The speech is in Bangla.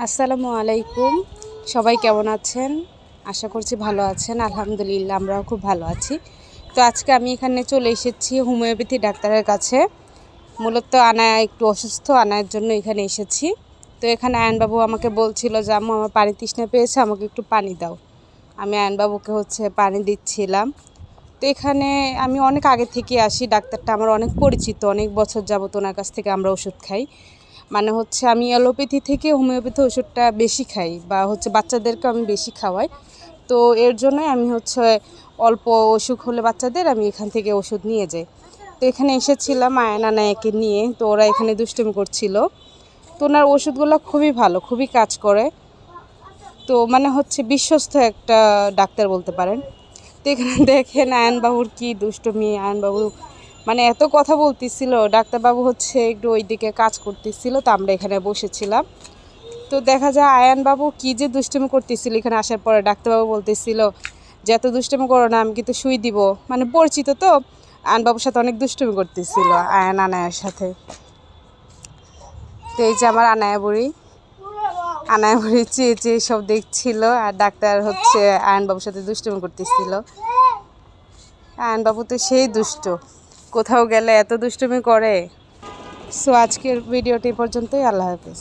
আসসালামু আলাইকুম। সবাই কেমন আছেন? আশা করছি ভালো আছেন। আলহামদুলিল্লাহ আমরাও খুব ভালো আছি। তো আজকে আমি এখানে চলে এসেছি হোমিওপ্যাথি ডাক্তারের কাছে। মূলত আনায়া একটু অসুস্থ, আনায়ার জন্য এখানে এসেছি। তো এখানে আয়নবাবু আমাকে বলছিল যে আম্মু আমার পানি তৃষ্ণা পেয়েছে, আমাকে একটু পানি দাও। আমি আয়নবাবুকে পানি দিচ্ছিলাম। তো এখানে আমি অনেক আগে থেকে আসি, ডাক্তারটা আমার অনেক পরিচিত, অনেক বছর যাবত ওনার কাছ থেকে আমরা ওষুধ খাই। আমি অ্যালোপ্যাথি থেকে হোমিওপ্যাথি ওষুধটা বেশি খাই, বা বাচ্চাদেরকে আমি বেশি খাওয়াই। তো এর জন্যই আমি অল্প অসুখ হলে বাচ্চাদের আমি এখান থেকে ওষুধ নিয়ে যাই। তো এখানে এসেছিলাম আয়নাকে নিয়ে, তো ওরা এখানে দুষ্টুমি করছিল। তো ওনার ওষুধগুলো খুবই ভালো, খুবই কাজ করে। তো বিশ্বস্ত একটা ডাক্তার বলতে পারেন। তো এখানে দেখেন আয়নবাবুর কি দুষ্টুমি। আয়নবাবু এত কথা বলতেছিল, ডাক্তারবাবু একটু ওইদিকে কাজ করতেছিল, তো আমরা এখানে বসেছিলাম। তো দেখা যায় আয়ানবাবু কি যে দুষ্টুমি করতেছিল। এখানে আসার পরে ডাক্তারবাবু বলতেছিল যে এত দুষ্টুমি করো না, আমি কিন্তু সুই দিব। পরিচিত তো, আয়নবাবুর সাথে অনেক দুষ্টুমি করতেছিল আনায়ার সাথে। তো এই যে আমার আনায়া বুড়ি চেয়ে চেয়ে সব দেখছিল, আর ডাক্তার আয়নবাবুর সাথে দুষ্টুমি করতেছিল। আয়নবাবু তো সেই দুষ্ট, কোথাও গেলে এত দুষ্টুমি করে। সো আজকের ভিডিওটি পর্যন্তই। আল্লাহ হাফেজ।